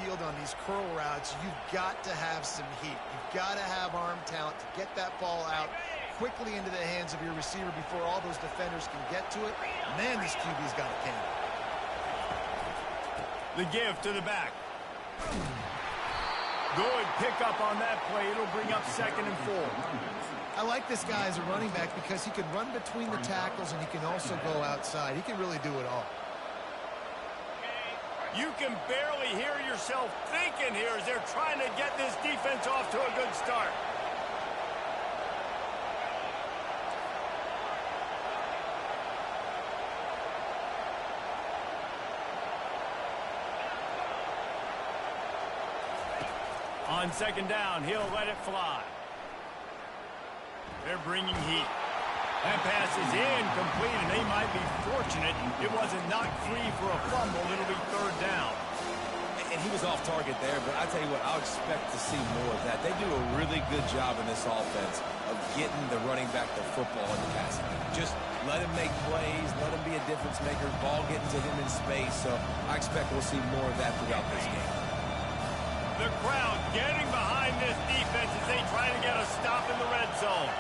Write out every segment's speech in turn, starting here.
field on these curl routes, you've got to have some heat. You've got to have arm talent to get that ball out quickly into the hands of your receiver before all those defenders can get to it. Man, this QB's got a cannon. The give to the back. Good pickup on that play. It'll bring up 2nd and 4. I like this guy as a running back because he can run between the tackles and he can also go outside. He can really do it all. You can barely hear yourself thinking here as they're trying to get this defense off to a good start. On 2nd down, he'll let it fly. They're bringing heat. That pass is incomplete, and they might be fortunate it wasn't knocked free for a fumble. It'll be 3rd down. And he was off target there, but I tell you what, I'll expect to see more of that. They do a really good job in this offense of getting the running back the football in the passing game. Just let him make plays, let him be a difference maker, ball getting to him in space. So I expect we'll see more of that throughout this game. The crowd getting behind this defense as they try to get a stop in the red zone.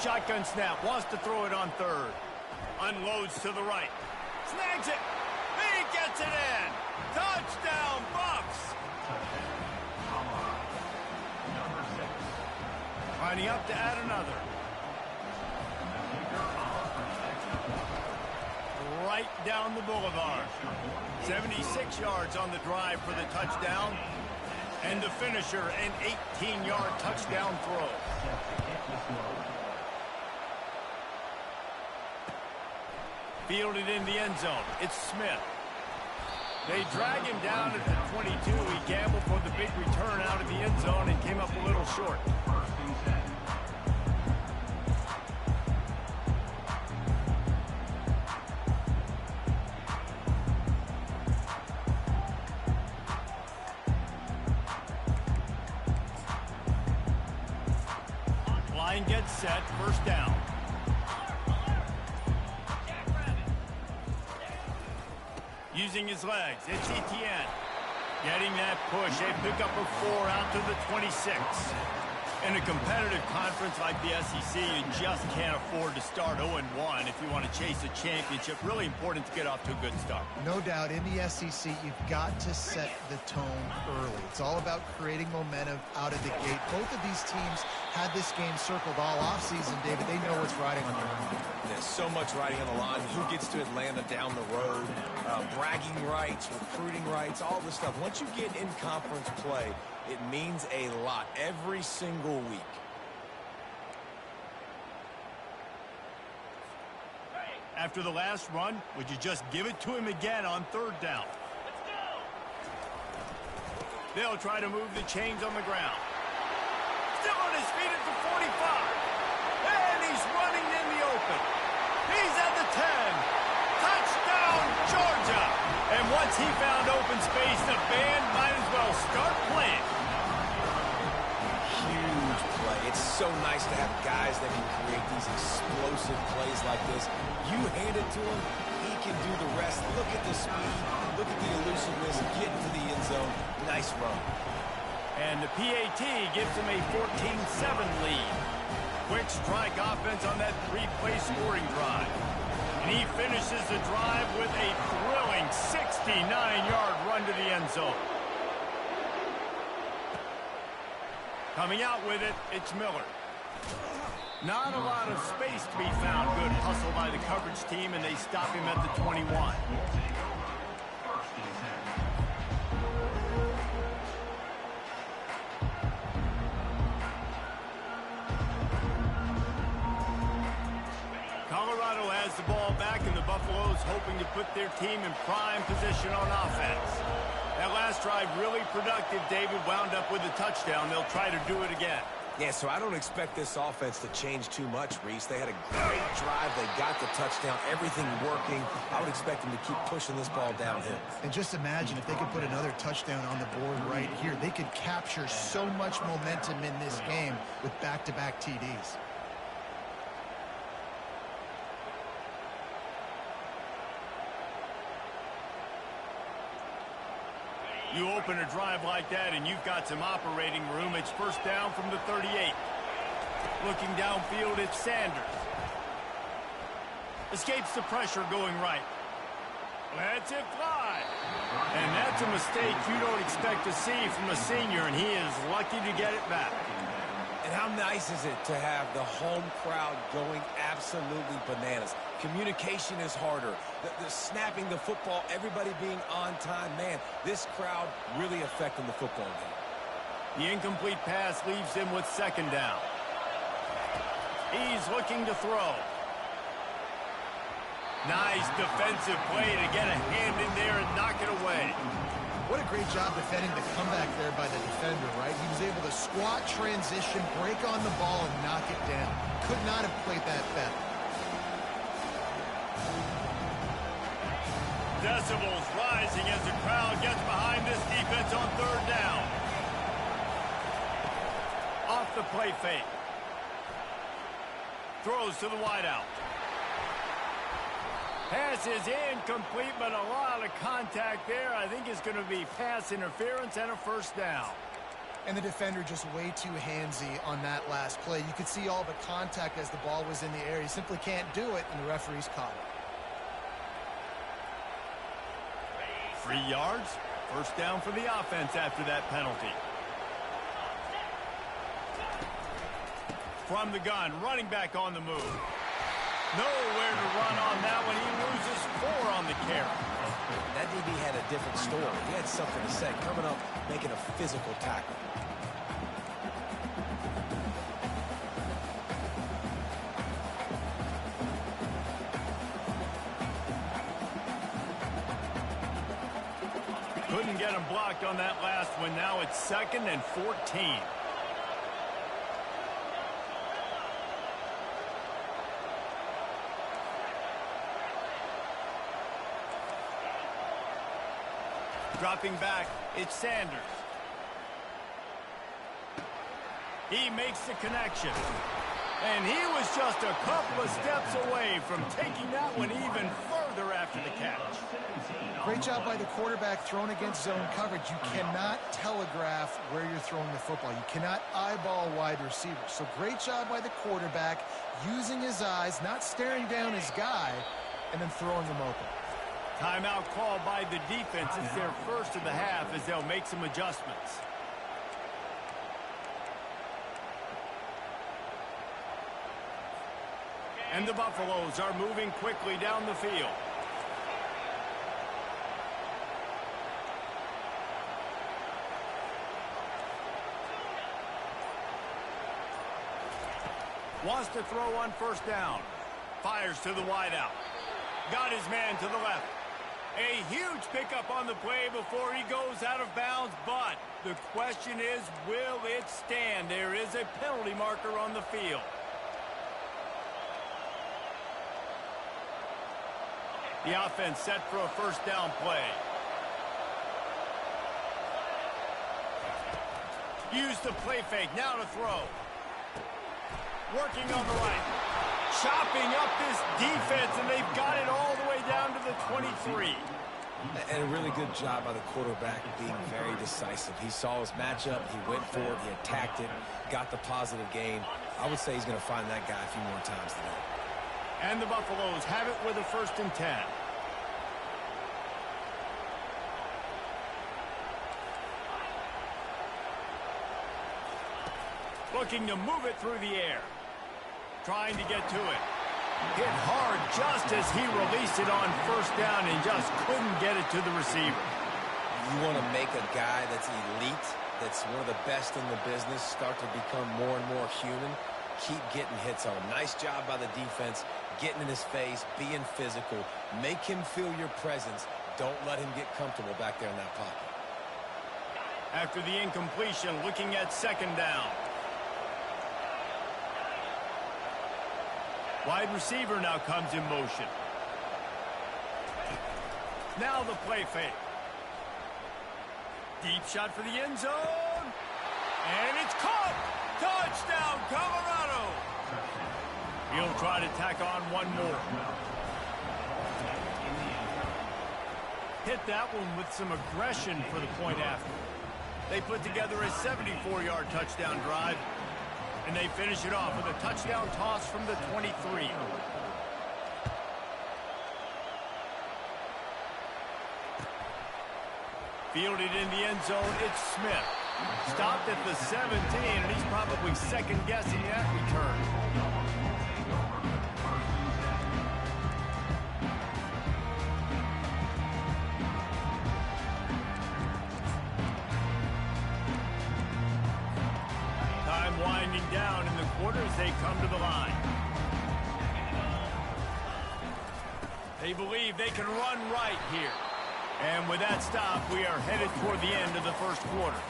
Shotgun snap, wants to throw it on 3rd. Unloads to the right. Snags it. He gets it in. Touchdown, Bucks. Lining up to add another. Right down the boulevard. 76 yards on the drive for the touchdown. And the finisher, an 18-yard touchdown throw. Fielded in the end zone. It's Smith. They drag him down at the 22. He gambled for the big return out of the end zone and came up a little short. Line gets set. 1st down. Using his legs, it's Etienne. Getting that push, a pickup of 4 out to the 26. In a competitive conference like the SEC, you just can't afford to start 0-1 if you want to chase a championship. Really important to get off to a good start. No doubt, in the SEC, you've got to set the tone early. It's all about creating momentum out of the gate. Both of these teams had this game circled all offseason, David. They know what's riding on the line. There's so much riding on the line. Who gets to Atlanta down the road? Bragging rights, recruiting rights, all this stuff. Once you get in conference play, it means a lot every single week. After the last run, would you just give it to him again on 3rd down? They'll try to move the chains on the ground. Still on his feet at the 45. And he's running in the open. He's at the 10. Touchdown, Georgia. And once he found open space, the band might as well start playing. Huge play. It's so nice to have guys that can create these explosive plays like this. You hand it to him, he can do the rest. Look at the speed. Look at the elusiveness. Get into the end zone. Nice run. And the PAT gives him a 14-7 lead. Quick strike offense on that 3-play scoring drive. And he finishes the drive with a thrilling 69-yard run to the end zone. Coming out with it, it's Miller. Not a lot of space to be found. Good hustle by the coverage team, and they stop him at the 21. Colorado has the ball back, and the Buffaloes hoping to put their team in prime position on offense. That last drive really productive. David wound up with a touchdown. They'll try to do it again. Yeah, so I don't expect this offense to change too much, Reese. They had a great drive. They got the touchdown. Everything working. I would expect them to keep pushing this ball downhill. And just imagine if they could put another touchdown on the board right here. They could capture so much momentum in this game with back-to-back TDs. You open a drive like that and you've got some operating room. It's first down from the 38. Looking downfield, it's Sanders. Escapes the pressure going right. Lets it fly. And that's a mistake you don't expect to see from a senior, and he is lucky to get it back. And how nice is it to have the home crowd going absolutely bananas? Communication is harder. The snapping the football, everybody being on time. Man, this crowd really affecting the football game. The incomplete pass leaves him with second down. He's looking to throw. Nice defensive play to get a hand in there and knock it away. What a great job defending the comeback there by the defender, right? He was able to squat, transition, break on the ball, and knock it down. Could not have played that better. Decibels rising as the crowd gets behind this defense on third down. Off the play fake. Throws to the wideout. Pass is incomplete, but a lot of contact there. I think it's going to be pass interference and a first down. And the defender just way too handsy on that last play. You could see all the contact as the ball was in the air. He simply can't do it, and the referee's caught it. 3 yards. First down for the offense after that penalty. From the gun, running back on the move. Nowhere to run on that one. He loses 4 on the carry. That DB had a different story. He had something to say. Coming up, making a physical tackle. Couldn't get him blocked on that last one. Now it's 2nd and 14. Dropping back, it's Sanders. He makes the connection. And he was just a couple of steps away from taking that one even further after the catch. Great job by the quarterback thrown against zone coverage. You cannot telegraph where you're throwing the football. You cannot eyeball wide receivers. So great job by the quarterback using his eyes, not staring down his guy, and then throwing him open. Timeout called by the defense. It's their first of the half as they'll make some adjustments. And the Buffaloes are moving quickly down the field. Wants to throw on first down. Fires to the wideout. Got his man to the left. A huge pickup on the play before he goes out of bounds, but the question is, will it stand? There is a penalty marker on the field. The offense set for a first down play. Use the play fake, now to throw. Working on the right. Chopping up this defense, and they've got it all the way down to the 23. And a really good job by the quarterback being very decisive. He saw his matchup, he went for it, he attacked it, got the positive gain. I would say he's going to find that guy a few more times today. And the Buffaloes have it with a 1st and 10. Looking to move it through the air. Trying to get to it. Hit hard just as he released it on first down and just couldn't get it to the receiver. You want to make a guy that's elite, that's one of the best in the business, start to become more and more human. Keep getting hits on him. Nice job by the defense, getting in his face, being physical. Make him feel your presence. Don't let him get comfortable back there in that pocket. After the incompletion, looking at 2nd down. Wide receiver now comes in motion. Now the play fake. Deep shot for the end zone. And it's caught. Touchdown, Colorado. He'll try to tack on one more. hit that one with some aggression for the point after. They put together a 74-yard touchdown drive, and they finish it off with a touchdown toss from the 23. Fielded in the end zone, it's Smith. Stopped at the 17, and he's probably second-guessing that return. Time winding down in the quarter as they come to the line. They believe they can run right here. And with that stop, we are headed toward the end of the first quarter.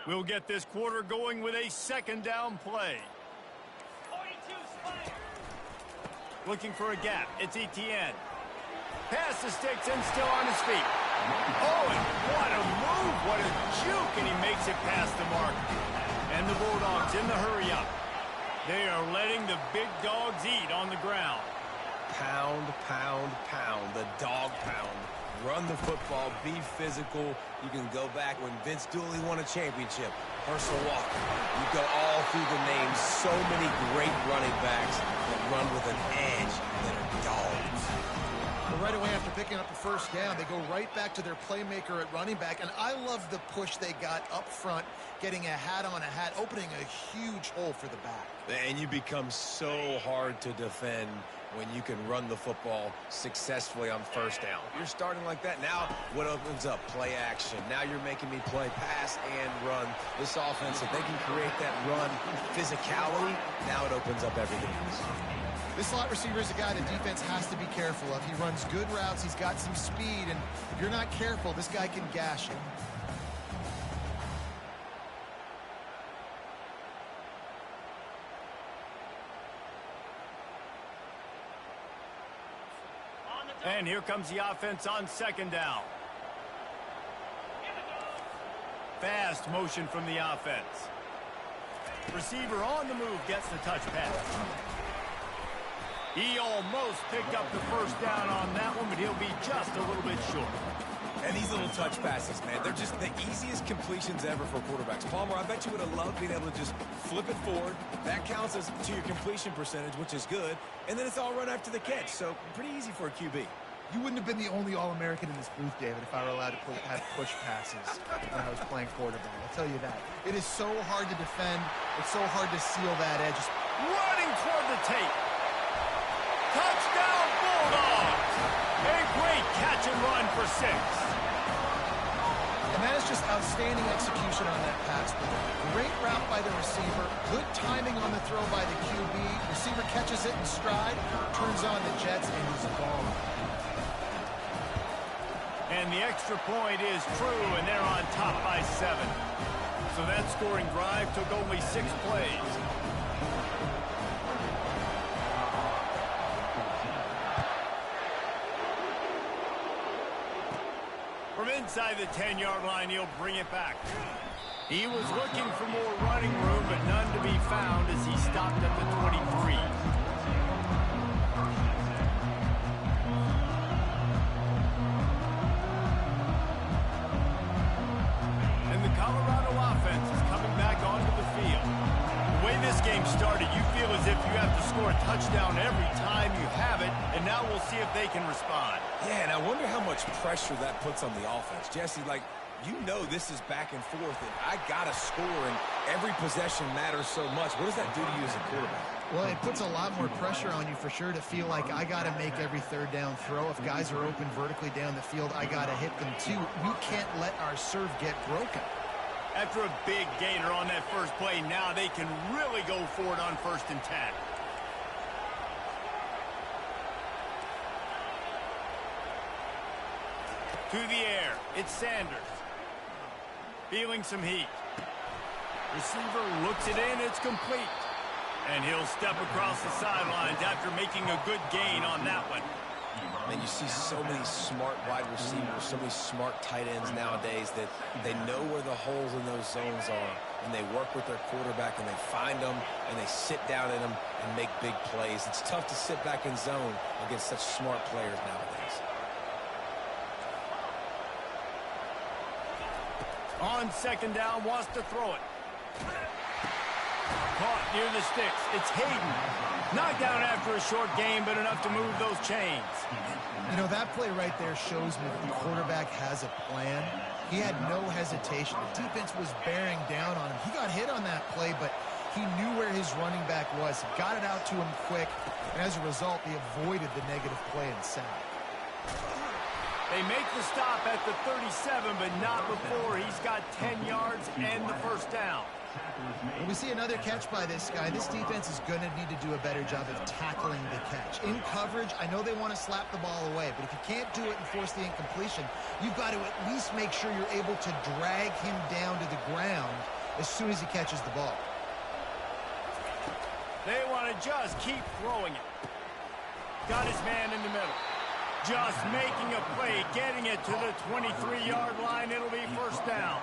We'll get this quarter going with a second down play. Looking for a gap. It's Etienne. Pass the sticks and still on his feet. Oh, and what a move. What a juke. And he makes it past the mark. And the Bulldogs in the hurry up. They are letting the big dogs eat on the ground. Pound, pound, pound. The dog pound. Run the football, be physical. You can go back when Vince Dooley won a championship. Herschel Walker. You go all through the names. So many great running backs that run with an edge that are dogs. Well, right away after picking up the first down, they go right back to their playmaker at running back. And I love the push they got up front, getting a hat on a hat, opening a huge hole for the back. And you become so hard to defend when you can run the football successfully on first down. You're starting like that. Now what opens up? Play action. Now you're making me play pass and run. This offense, if they can create that run physicality, now it opens up everything else. This slot receiver is a guy the defense has to be careful of. He runs good routes. He's got some speed. And if you're not careful, this guy can gash you. And here comes the offense on second down. Fast motion from the offense. Receiver on the move gets the touch pass. He almost picked up the first down on that one, but he'll be just a little bit short. And these little touch passes, man, they're just the easiest completions ever for quarterbacks. Palmer, I bet you would have loved being able to just flip it forward. That counts as to your completion percentage, which is good. And then it's all run after the catch, so pretty easy for a QB. You wouldn't have been the only All-American in this booth, David, if I were allowed to have push passes when I was playing quarterback. I'll tell you that. It is so hard to defend. It's so hard to seal that edge. Running toward the tape. Touchdown, Bulldogs! A great catch and run for 6. And that is just outstanding execution on that pass. Great route by the receiver. Good timing on the throw by the QB. Receiver catches it in stride, turns on the jets, and he's gone. And the extra point is true, and they're on top by 7. So that scoring drive took only 6 plays. From inside the 10-yard line, he'll bring it back. He was looking for more running room, but none to be found as he stopped at the 23. And the Colorado offense is coming back onto the field. The way this game started, you feel as if you have to score a touchdown every time you have it, and now we'll see if they can respond. Yeah, and I wonder how much pressure that puts on the offense. Jesse, like, you know this is back and forth, and I got to score, and every possession matters so much. What does that do to you as a quarterback? Well, it puts a lot more pressure on you for sure to feel like I got to make every third down throw. If guys are open vertically down the field, I got to hit them too. We can't let our serve get broken. After a big gainer on that first play, now they can really go for it on 1st and 10. To the air, it's Sanders. Feeling some heat. Receiver looks it in, it's complete. And he'll step across the sidelines after making a good gain on that one. And you see so many smart wide receivers, so many smart tight ends nowadays that they know where the holes in those zones are, and they work with their quarterback, and they find them, and they sit down in them and make big plays. It's tough to sit back in zone against such smart players nowadays. On 2nd down, wants to throw it. Caught near the sticks. It's Hayden. Knocked down after a short game, but enough to move those chains. You know, that play right there shows me that the quarterback has a plan. He had no hesitation. The defense was bearing down on him. He got hit on that play, but he knew where his running back was. He got it out to him quick, and as a result, he avoided the negative play and sack. They make the stop at the 37, but not before he's got 10 yards and the 1st down. When we see another catch by this guy, this defense is going to need to do a better job of tackling the catch. In coverage, I know they want to slap the ball away, but if you can't do it and force the incompletion, you've got to at least make sure you're able to drag him down to the ground as soon as he catches the ball. They want to just keep throwing it. Got his man in the middle. Just making a play, getting it to the 23-yard line. It'll be 1st down.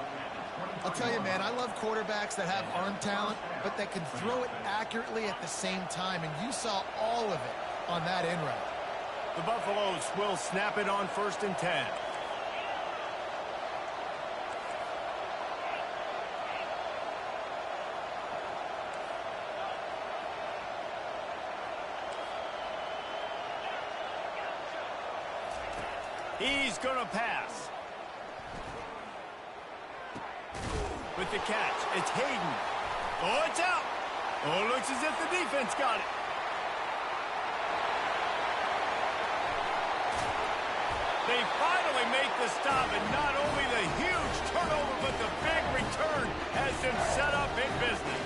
I'll tell you, man, I love quarterbacks that have arm talent, but that can throw it accurately at the same time, and you saw all of it on that in route. The Buffaloes will snap it on 1st and 10. He's going to pass. With the catch, it's Hayden. Oh, it's out. Oh, looks as if the defense got it. They finally make the stop, and not only the huge turnover, but the big return has them set up in business.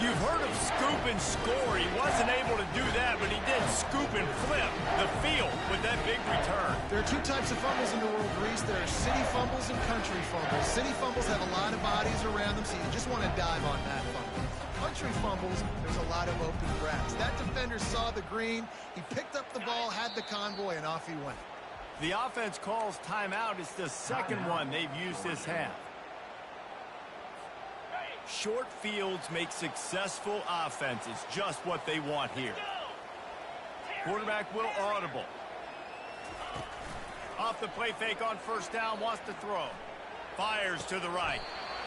You've heard of scoop and score. He wasn't able to do that, but he did scoop and flip the field with that big return. There are 2 types of fumbles in the world, Reese. There are city fumbles and country fumbles. City fumbles have a lot of bodies around them, so you just want to dive on that fumble. Country fumbles, there's a lot of open grass. That defender saw the green, he picked up the ball, had the convoy, and off he went. The offense calls timeout. It's the 2nd one they've used this half. Short fields make successful offenses just what they want here. Quarterback will audible. Off the play fake on 1st down, wants to throw. Fires to the right.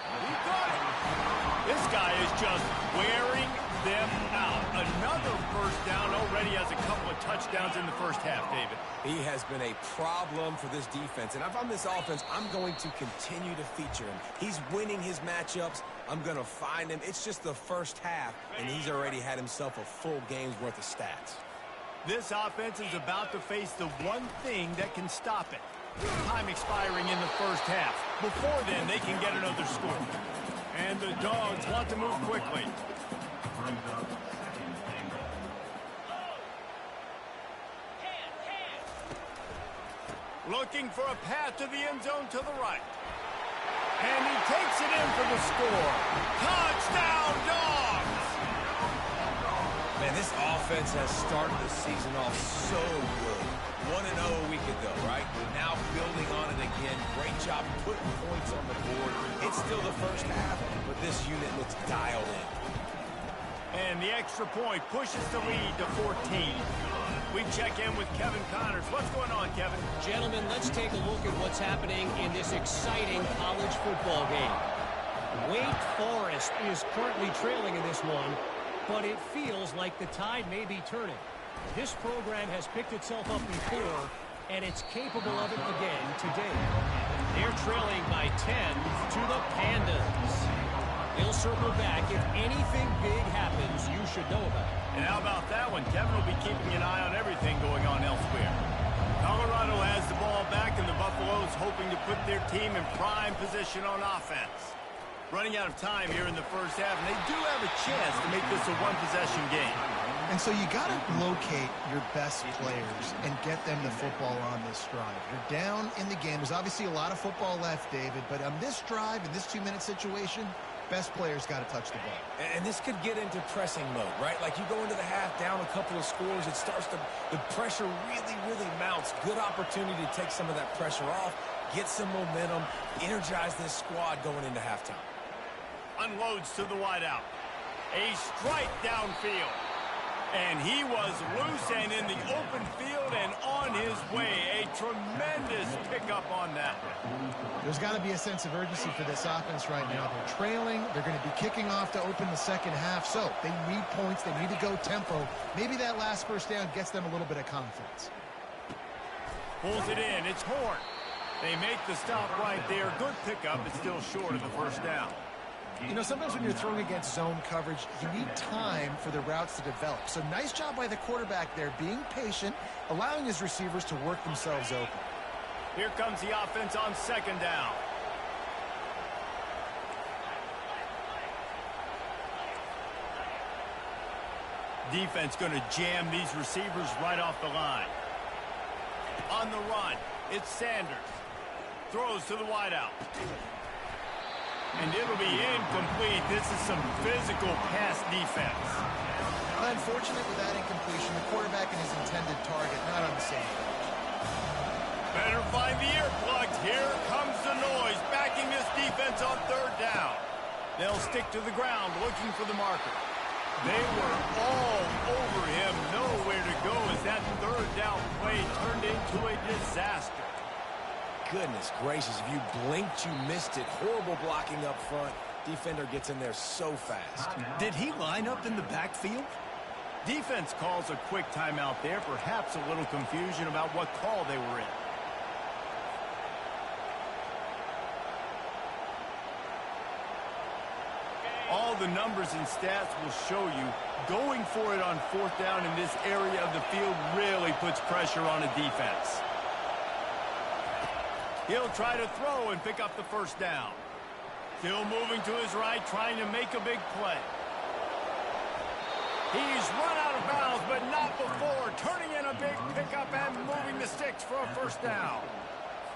He got it. This guy is just wearing them out. Another 1st down, already has a couple of touchdowns in the 1st half, David. He has been a problem for this defense. And if I'm this offense, I'm going to continue to feature him. He's winning his matchups. I'm going to find him. It's just the 1st half, and he's already had himself a full game's worth of stats. This offense is about to face the one thing that can stop it. Time expiring in the 1st half. Before then, they can get another score. And the Dogs want to move quickly. Looking for a path to the end zone to the right. And he takes it in for the score. Touchdown, Dogs! Man, this offense has started the season off so good. 1-0 a week ago, right? Now building on it again. Great job putting points on the board. It's still the 1st half, but this unit looks dialed in. And the extra point pushes the lead to 14. We check in with Kevin Connors. What's going on, Kevin? Gentlemen, let's take a look at what's happening in this exciting college football game. Wake Forest is currently trailing in this one, but it feels like the tide may be turning. This program has picked itself up before, and it's capable of it again today. They're trailing by 10 to the Pandas. They'll circle back. If anything big happens, you should know about it. And how about that one? Kevin will be keeping an eye on everything going on elsewhere. Colorado has the ball back, and the Buffaloes hoping to put their team in prime position on offense. Running out of time here in the first half, and they do have a chance to make this a one-possession game. And so you got to locate your best players and get them the football on this drive. You're down in the game. There's obviously a lot of football left, David, but on this drive, in this 2-minute situation, best players got to touch the ball. And this could get into pressing mode, right? Like you go into the half down a couple of scores, it starts to, the pressure really mounts. Good opportunity to take some of that pressure off, get some momentum, energize this squad going into halftime. Unloads to the wideout. A strike downfield. And he was loose and in the open field and on his way. A tremendous pickup on that one. There's got to be a sense of urgency for this offense right now. They're trailing. They're going to be kicking off to open the second half. So they need points. They need to go tempo. Maybe that last first down gets them a little bit of confidence. Pulls it in. It's Horn. They make the stop right there. Good pickup. It's still short of the first down. You know, sometimes when you're throwing against zone coverage, you need time for the routes to develop. So nice job by the quarterback there, being patient, allowing his receivers to work themselves open. Here comes the offense on second down. Defense going to jam these receivers right off the line. On the run, it's Sanders. Throws to the wideout. And it'll be incomplete. This is some physical pass defense. Unfortunate with that incompletion, the quarterback and his intended target not on the same page. Better find the earplugs. Here comes the noise, backing this defense on third down. They'll stick to the ground, looking for the marker. They were all over him, nowhere to go as that third down play turned into a disaster. Goodness gracious, if you blinked, you missed it. Horrible blocking up front. Defender gets in there so fast. Did he line up in the backfield? Defense calls a quick timeout there, perhaps a little confusion about what call they were in. All the numbers and stats will show you going for it on fourth down in this area of the field really puts pressure on a defense. He'll try to throw and pick up the first down. Still moving to his right, trying to make a big play. He's run out of bounds, but not before. Turning in a big pickup and moving the sticks for a first down.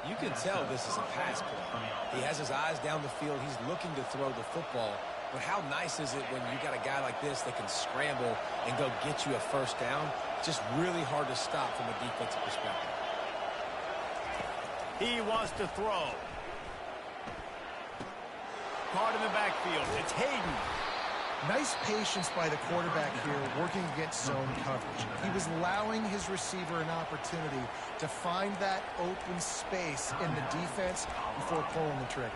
You can tell this is a pass play. He has his eyes down the field. He's looking to throw the football. But how nice is it when you got a guy like this that can scramble and go get you a first down? It's just really hard to stop from a defensive perspective. He wants to throw. Caught in the backfield. It's Hayden. Nice patience by the quarterback here, working against zone coverage. He was allowing his receiver an opportunity to find that open space in the defense before pulling the trigger.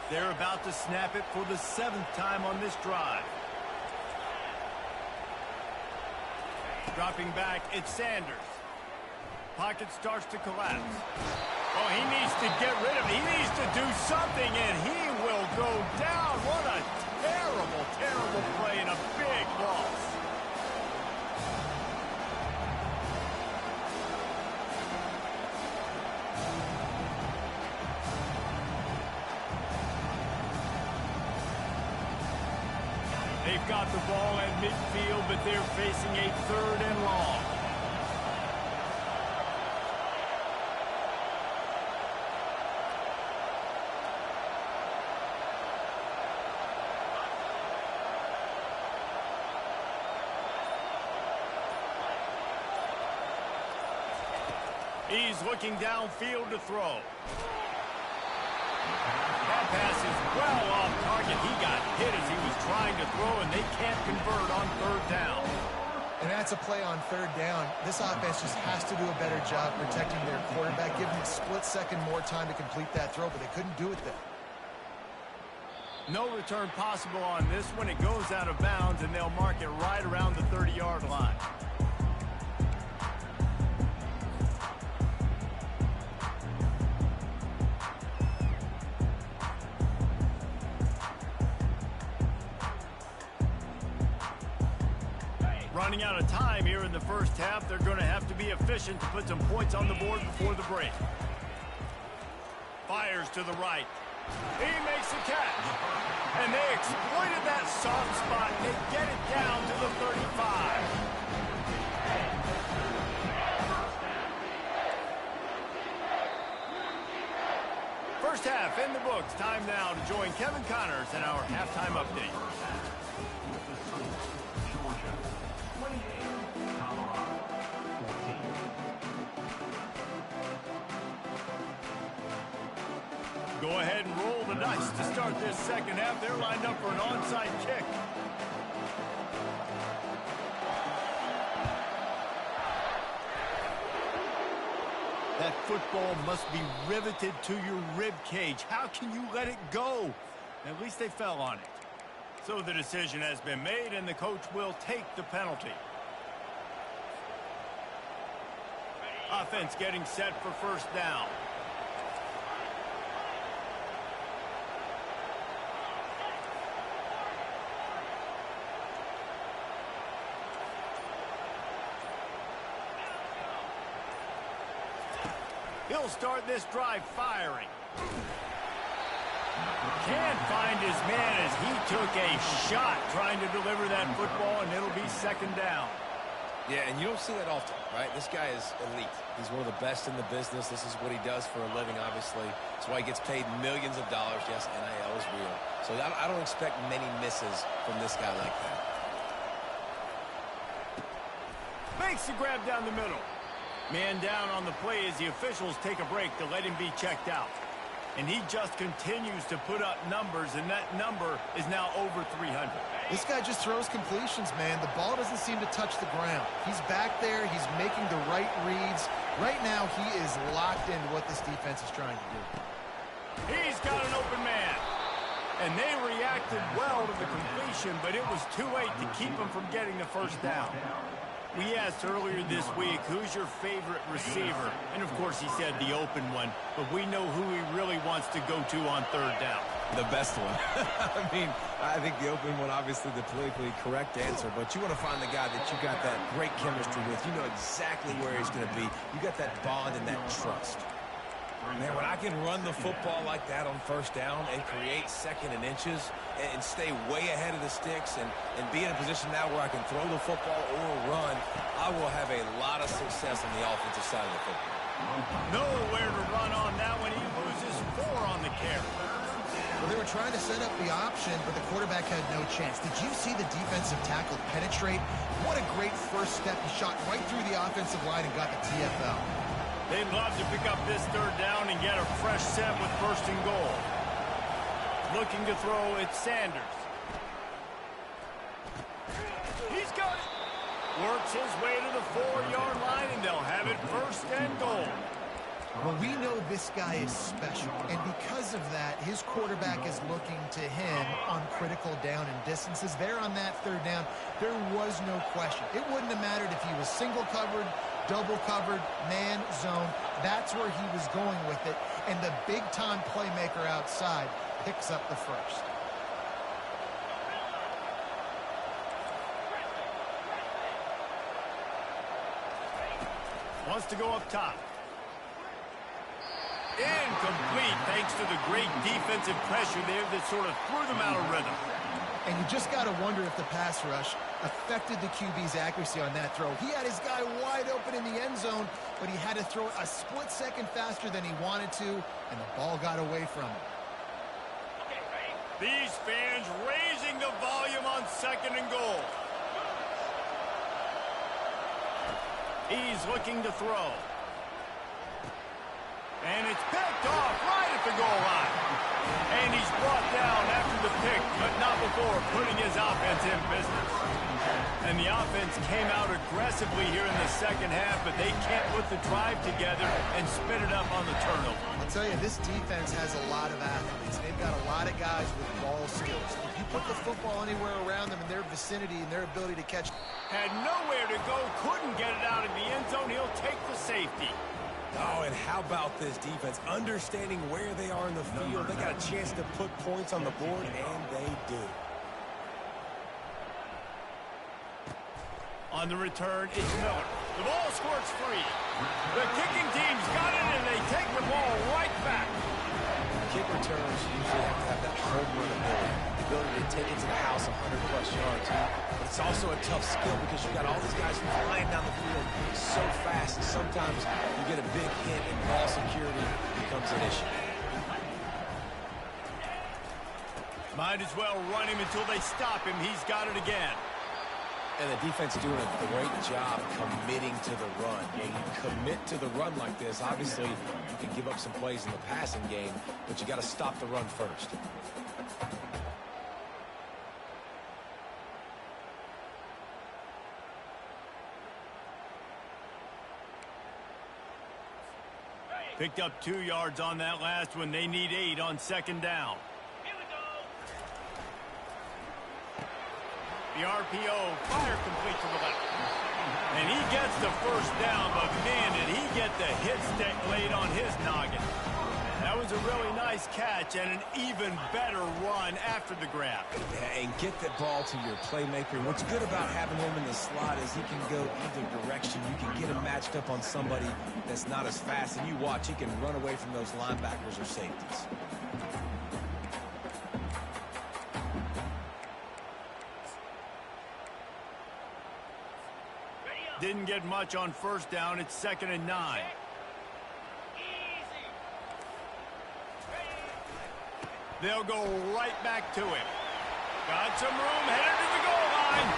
They're about to snap it for the 7th time on this drive. Dropping back, it's Sanders. Pocket starts to collapse. Oh, he needs to get rid of it. He needs to do something, and he will go down. What a terrible, terrible play and a big loss. They've got the ball at midfield, but they're facing a 3rd and long. He's looking downfield to throw. That pass is well off target. He got hit as he was trying to throw, and they can't convert on 3rd down. And that's a play on 3rd down. This offense just has to do a better job protecting their quarterback, giving him a split second more time to complete that throw, but they couldn't do it there. No return possible on this one. It goes out of bounds, and they'll mark it right around the 30-yard line. Running out of time here in the first half. They're going to have to be efficient to put some points on the board before the break. Fires to the right. He makes the catch. And they exploited that soft spot. They get it down to the 35. First half in the books. Time now to join Kevin Connors in our halftime update. Go ahead and roll the dice to start this second half. They're lined up for an onside kick. That football must be riveted to your rib cage. How can you let it go? At least they fell on it. So the decision has been made, and the coach will take the penalty. Offense getting set for first down. He'll start this drive firing. Can't find his man as he took a shot trying to deliver that football, and it'll be second down. Yeah, and you don't see that often, right? This guy is elite. He's one of the best in the business. This is what he does for a living, obviously. That's why he gets paid millions of dollars. Yes, NIL is real. So I don't expect many misses from this guy like that. Makes the grab down the middle. Man down on the play as the officials take a break to let him be checked out. And he just continues to put up numbers, and that number is now over 300. This guy just throws completions, man. The ball doesn't seem to touch the ground. He's back there. He's making the right reads. Right now, he is locked into what this defense is trying to do. He's got an open man. And they reacted well to the completion, but it was too late to keep him from getting the first down. We asked earlier this week, who's your favorite receiver? And, of course, he said the open one. But we know who he really wants to go to on third down. The best one. I mean, I think the open one, obviously the politically correct answer. But you want to find the guy that you got that great chemistry with. You know exactly where he's going to be. You got that bond and that trust. Man, when I can run the football like that on first down and create second and inches and stay way ahead of the sticks and be in a position now where I can throw the football or run, I will have a lot of success on the offensive side of the football. Nowhere to run on that one. He loses 4 on the carry. Well, they were trying to set up the option, but the quarterback had no chance. Did you see the defensive tackle penetrate? What a great first step. He shot right through the offensive line and got the TFL. They'd love to pick up this third down and get a fresh set with first and goal. Looking to throw, it's Sanders. He's got it. Works his way to the 4-yard line, and they'll have it first and goal. Well, we know this guy is special, and because of that, his quarterback is looking to him on critical down and distances. There on that third down, there was no question. It wouldn't have mattered if he was single covered, double covered, man, zone. That's where he was going with it, and the big-time playmaker outside picks up the first. Wants to go up top. Incomplete, thanks to the great defensive pressure there that sort of threw them out of rhythm. And you just got to wonder if the pass rush affected the QB's accuracy on that throw. He had his guy wide open in the end zone, but he had to throw it a split second faster than he wanted to, and the ball got away from him. These fans raising the volume on second and goal. He's looking to throw. And it's picked off right at the goal line. And he's brought down after the pick, but not before putting his offense in business. And the offense came out aggressively here in the second half, but they can't put the drive together and spin it up on the turnover. I'll tell you, this defense has a lot of athletes. They've got a lot of guys with ball skills. If you put the football anywhere around them in their vicinity and their ability to catch. Had nowhere to go, couldn't get it out of the end zone. He'll take the safety. Oh, and how about this defense? Understanding where they are in the field. They got a chance to put points on the board, and they do. On the return, it's Miller. The ball squirts free. The kicking team's got it, and they take the ball right back. Kick returns usually have to have that home run ability, the ability to take it to the house 100-plus yards. But it's also a tough skill because you've got all these guys flying down the field so fast. Sometimes you get a big hit and ball security becomes an issue. Might as well run him until they stop him. He's got it again. And the defense doing a great job committing to the run. When you commit to the run like this, obviously you can give up some plays in the passing game, but you got to stop the run first. Picked up 2 yards on that last one. They need 8 on second down. The RPO, fire complete to the left. And he gets the first down, but man, did he get the hit stick laid on his noggin. That was a really nice catch and an even better run after the grab. Yeah, and get the ball to your playmaker. What's good about having him in the slot is he can go either direction. You can get him matched up on somebody that's not as fast, and you watch, he can run away from those linebackers or safeties. Didn't get much on first down. It's 2nd and 9. They'll go right back to him. Got some room, headed to the goal line.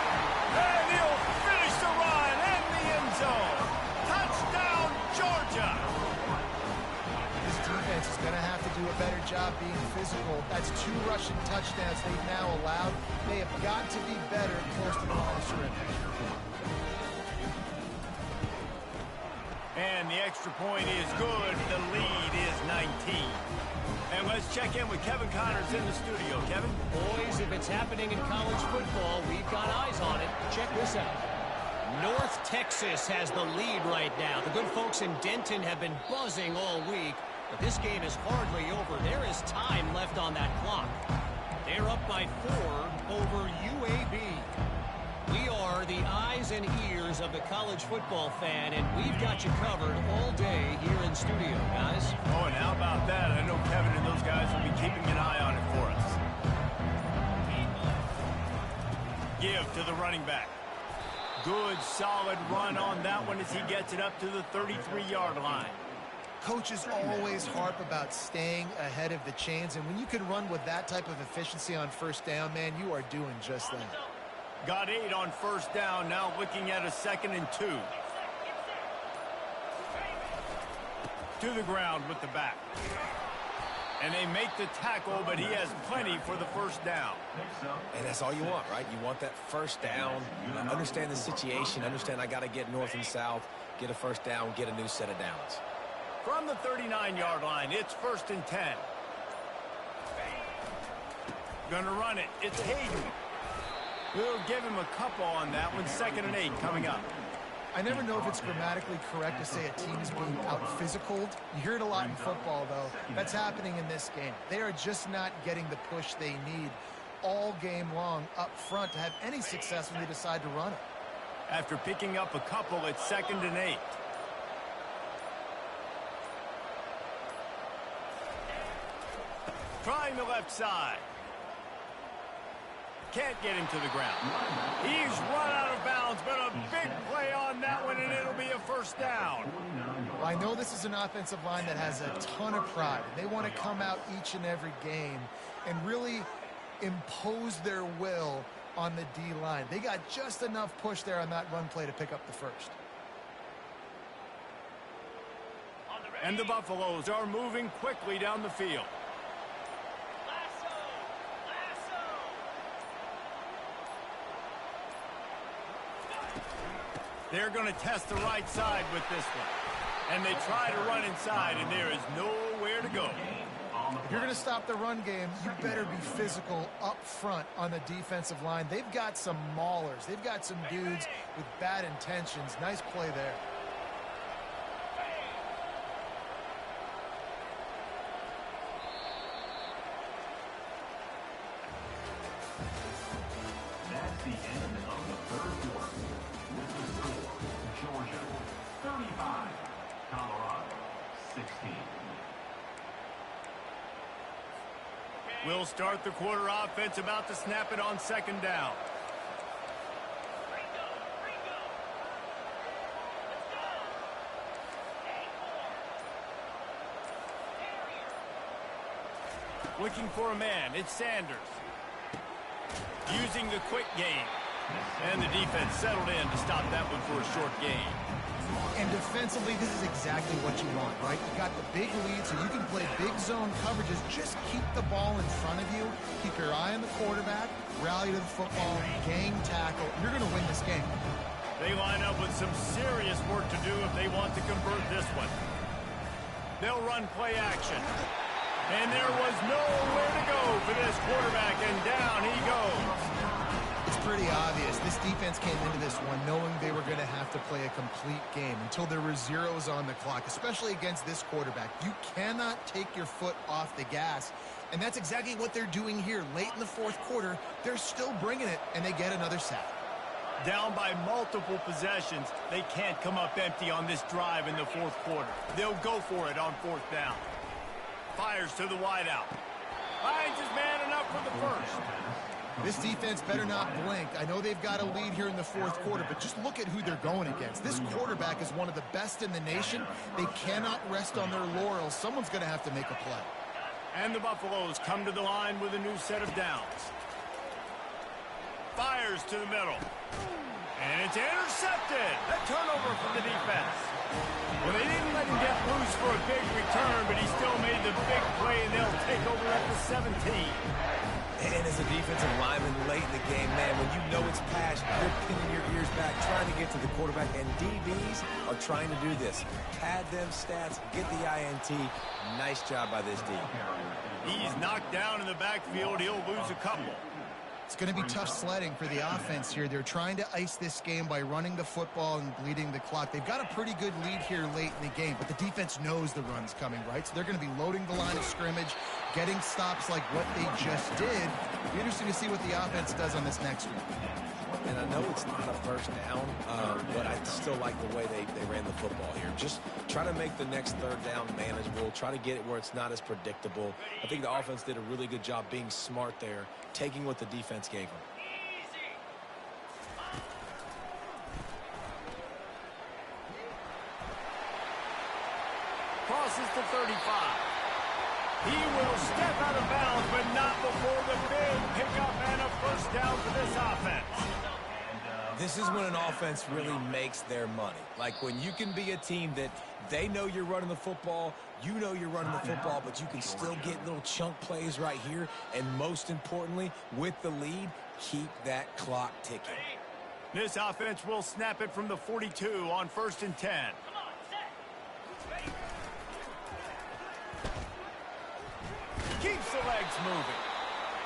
And he'll finish the run in the end zone. Touchdown, Georgia. This defense is going to have to do a better job being physical. That's 2 rushing touchdowns they've now allowed. They have got to be better close to the line of scrimmage. And the extra point is good. The lead is 19. And let's check in with Kevin Connors in the studio. Kevin? Boys, if it's happening in college football, we've got eyes on it. Check this out. North Texas has the lead right now. The good folks in Denton have been buzzing all week, but this game is hardly over. There is time left on that clock. They're up by 4 over UAB. We are the eyes and ears of the college football fan, and we've got you covered all day here in studio, guys. Oh, and how about that? I know Kevin and those guys will be keeping an eye on it for us. Give to the running back. Good, solid run on that one as he gets it up to the 33-yard line. Coaches always harp about staying ahead of the chains, and when you can run with that type of efficiency on first down, man, you are doing just that. Got 8 on first down, now looking at a 2nd and 2. To the ground with the back. And they make the tackle, but he has plenty for the first down. And that's all you want, right? You want that first down. Understand the situation. Understand I got to get north and south, get a first down, get a new set of downs. From the 39-yard line, it's 1st and 10. Gonna run it. It's Hayden. We'll give him a couple on that one. 2nd and 8 coming up. I never know if it's grammatically correct to say a team is being out-physicaled. You hear it a lot in football, though. That's happening in this game. They are just not getting the push they need all game long up front to have any success when they decide to run it. After picking up a couple, it's 2nd and 8. Trying the left side. Can't get him to the ground. He's run out of bounds, but a big play on that one, and it'll be a first down. Well, I know this is an offensive line that has a ton of pride. They want to come out each and every game and really impose their will on the D-line. They got just enough push there on that run play to pick up the first. And the Buffaloes are moving quickly down the field. They're going to test the right side with this one. And they try to run inside, and there is nowhere to you're going to stop the run game, you better be physical up front on the defensive line. They've got some maulers. They've got some dudes with bad intentions. Nice play there. That's the end of the third quarter. With the score, Georgia 35, Colorado 16. We'll start the quarter offense, about to snap it on second down. Looking for a man, it's Sanders. Using the quick game. And the defense settled in to stop that one for a short gain. And defensively, this is exactly what you want, right? You got the big lead, so you can play big zone coverages. Just keep the ball in front of you. Keep your eye on the quarterback. Rally to the football. Gang tackle. You're going to win this game. They line up with some serious work to do if they want to convert this one. They'll run play action. And there was nowhere to go for this quarterback, and down he goes. It's pretty obvious. This defense came into this one knowing they were going to have to play a complete game until there were zeros on the clock, especially against this quarterback. You cannot take your foot off the gas, and that's exactly what they're doing here. Late in the fourth quarter, they're still bringing it, and they get another sack. Down by multiple possessions, they can't come up empty on this drive in the fourth quarter. They'll go for it on fourth down. Fires to the wideout. Finds his man enough for the first. This defense better not blink. I know they've got a lead here in the fourth quarter, but just look at who they're going against. This quarterback is one of the best in the nation. They cannot rest on their laurels. Someone's going to have to make a play. And the Buffaloes come to the line with a new set of downs. Fires to the middle. And it's intercepted. A turnover from the defense. Well, they didn't let him get loose for a big return, but he still made the big play, and they'll take over at the 17. And as a defensive lineman late in the game, man, when you know it's pass, you're pinning your ears back, trying to get to the quarterback, and DBs are trying to do this. Pad them stats, get the INT. Nice job by this D. He's knocked down in the backfield. He'll lose a couple. It's going to be tough sledding for the offense here. They're trying to ice this game by running the football and bleeding the clock. They've got a pretty good lead here late in the game, but the defense knows the run's coming, right? So they're going to be loading the line of scrimmage, getting stops like what they just did. It'll be interesting to see what the offense does on this next one. And I know it's not a first down, but I still like the way they ran the football here. Just try to make the next third down manageable. Try to get it where it's not as predictable. I think the offense did a really good job being smart there, taking what the defense gave them. Crosses to 35. He will step out of bounds, but not before the big pickup and a first down for this offense. This is when an offense really makes their money. Like when you can be a team that they know you're running the football, you know you're running the football, but you can still get little chunk plays right here. And most importantly, with the lead, keep that clock ticking. This offense will snap it from the 42 on 1st and 10. Keeps the legs moving.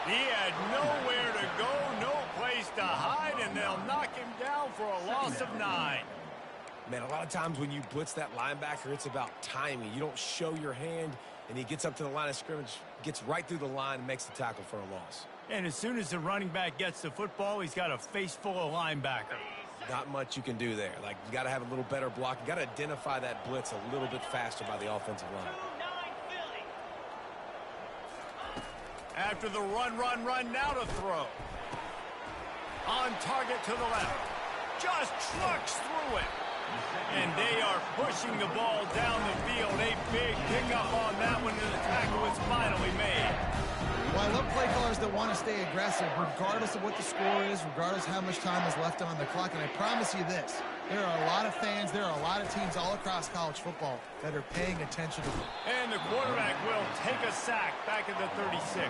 He had nowhere to go, no place to hide, and they'll knock him down for a loss of 9. Man, a lot of times when you blitz that linebacker, it's about timing. You don't show your hand, and he gets up to the line of scrimmage, gets right through the line, and makes the tackle for a loss. And as soon as the running back gets the football, he's got a face full of linebacker. Not much you can do there. Like, you got to have a little better block. You got to identify that blitz a little bit faster by the offensive line. After the run, now to throw. On target to the left. Just trucks through it. And they are pushing the ball down the field. A big pickup on that one, and the tackle is finally made. Well, I love play callers that want to stay aggressive, regardless of what the score is, regardless how much time is left on the clock. And I promise you this, there are a lot of fans, there are a lot of teams all across college football that are paying attention to them. And the quarterback will take a sack back at the 36.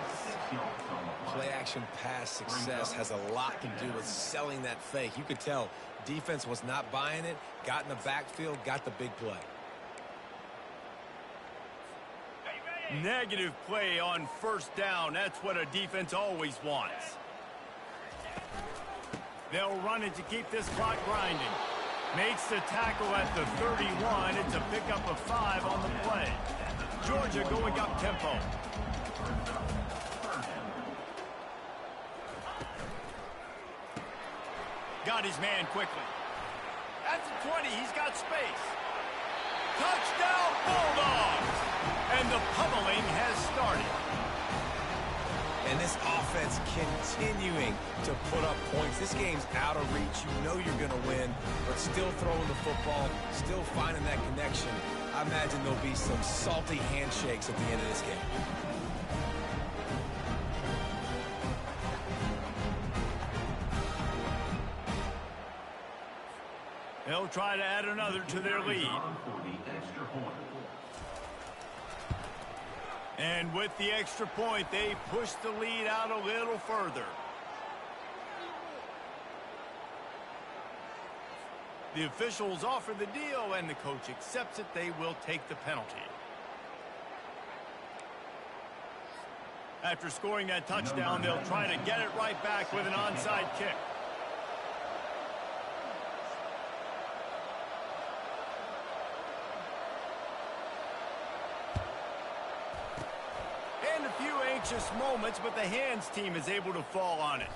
Play-action pass success has a lot to do with selling that fake. You could tell defense was not buying it, got in the backfield, got the big play. Negative play on first down. That's what a defense always wants. They'll run it to keep this clock grinding. Makes the tackle at the 31. It's a pickup of 5 on the play. Georgia going up tempo. Got his man quickly. At the 20, he's got space. Touchdown Bulldogs! And the pummeling has started. And this offense continuing to put up points. This game's out of reach. You know you're going to win, but still throwing the football, still finding that connection. I imagine there'll be some salty handshakes at the end of this game. They'll try to add another to their lead. And with the extra point, they push the lead out a little further. The officials offer the deal, and the coach accepts it. They will take the penalty. After scoring that touchdown, they'll try to get it right back with an onside kick. Anxious moments, but the hands team is able to fall on it.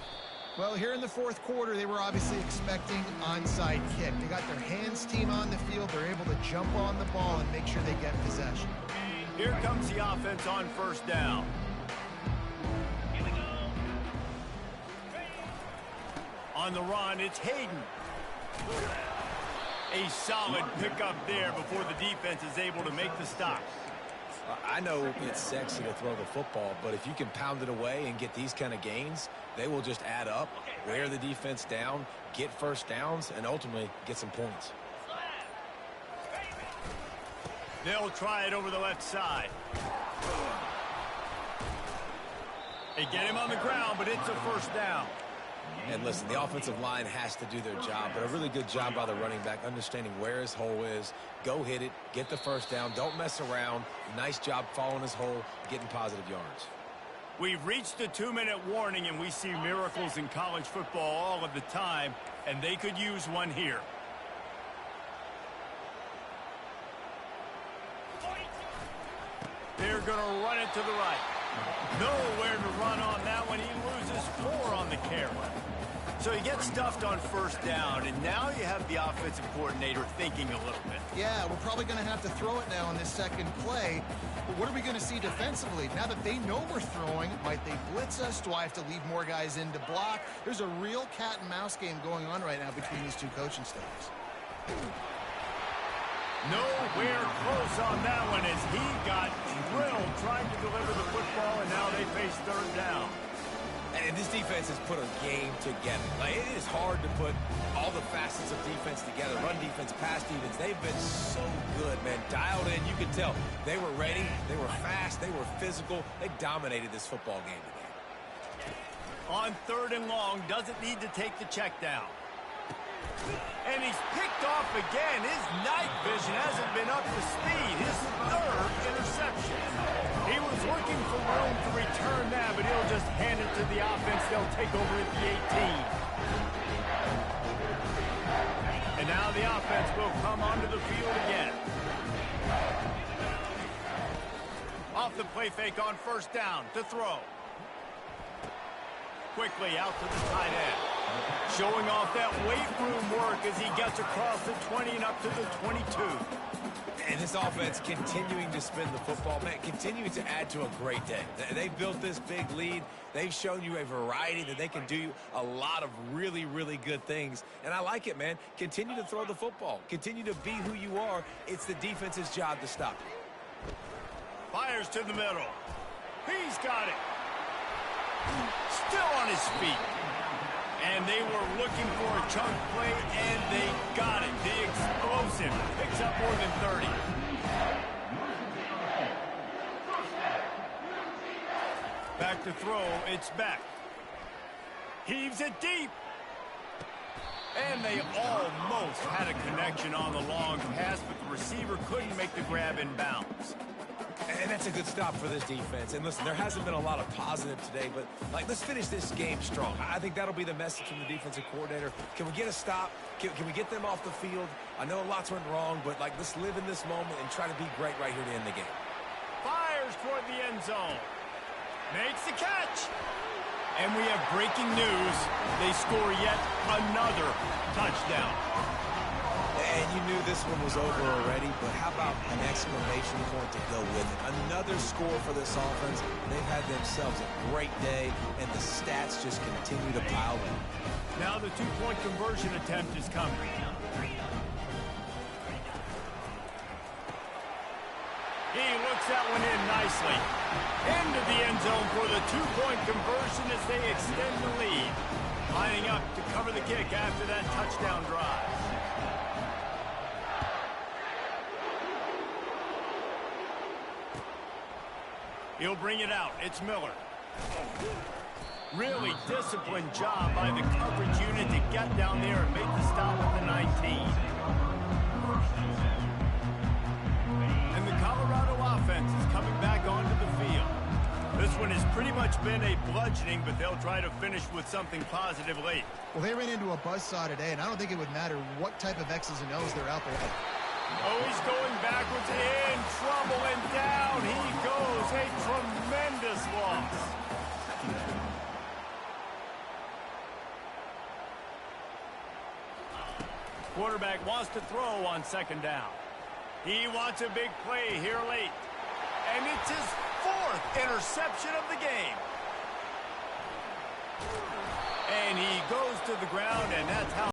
Well, here in the fourth quarter, they were obviously expecting onside kick. They got their hands team on the field. They're able to jump on the ball and make sure they get possession. Here comes the offense on first down. On the run, it's Hayden. A solid pickup there before the defense is able to make the stop. I know it's sexy to throw the football, but if you can pound it away and get these kind of gains, they will just add up, wear the defense down, get first downs, and ultimately get some points. They'll try it over the left side. They get him on the ground, but it's a first down. And listen, the offensive line has to do their job, but a really good job by the running back, understanding where his hole is. Go hit it, get the first down, don't mess around. Nice job following his hole, getting positive yards. We've reached the 2-minute warning, and we see miracles in college football all of the time, and they could use one here. They're going to run it to the right. Nowhere to run on that one. He loses 4 on the carry. So he gets stuffed on first down, and now you have the offensive coordinator thinking a little bit. Yeah, we're probably going to have to throw it now on this second play. But what are we going to see defensively? Now that they know we're throwing, might they blitz us? Do I have to leave more guys in to block? There's a real cat and mouse game going on right now between these two coaching staffs. Nowhere close on that one as he got drilled trying to deliver the football, and now they face third down. And this defense has put a game together. Like, it is hard to put all the facets of defense together. Run defense, pass defense. They've been so good, man. Dialed in. You could tell they were ready. They were fast. They were physical. They dominated this football game today. On third and long, doesn't need to take the check down. And he's picked off again. His night vision hasn't been up to speed. His third interception. He was looking for room to return that, but he'll just hand it to the offense. They'll take over at the 18. And now the offense will come onto the field again. Off the play fake on first down to throw. Quickly out to the tight end. Showing off that weight room work as he gets across the 20 and up to the 22. And this offense continuing to spin the football, man, continuing to add to a great day. They've built this big lead. They've shown you a variety that they can do a lot of really, really good things. And I like it, man. Continue to throw the football. Continue to be who you are. It's the defense's job to stop you. Fires to the middle. He's got it. Still on his feet. And they were looking for a chunk play, and they got it. The explosive picks up more than 30. Back to throw, it's back. Heaves it deep. And they almost had a connection on the long pass, but the receiver couldn't make the grab in bounds. And And that's a good stop for this defense. And listen, there hasn't been a lot of positive today, but, like, let's finish this game strong. I think that'll be the message from the defensive coordinator. Can we get a stop? Can we get them off the field? I know lots went wrong, but, like, let's live in this moment and try to be great right here to end the game. Fires toward the end zone. Makes the catch. And we have breaking news. They score yet another touchdown. And you knew this one was over already, but how about an exclamation point to go with it? Another score for this offense. They've had themselves a great day, and the stats just continue to pile up. Now the two-point conversion attempt is coming. He looks that one in nicely. Into the end zone for the two-point conversion as they extend the lead. Lining up to cover the kick after that touchdown drive. He'll bring it out. It's Miller. Really disciplined job by the coverage unit to get down there and make the stop at the 19. And the Colorado offense is coming back onto the field. This one has pretty much been a bludgeoning, but they'll try to finish with something positive late. Well, they ran into a buzzsaw today, and I don't think it would matter what type of X's and O's they're out there. Oh, he's going backwards, in trouble, and down he goes. A tremendous loss. Quarterback wants to throw on second down. He wants a big play here late. And it's his fourth interception of the game. And he goes to the ground, and that's how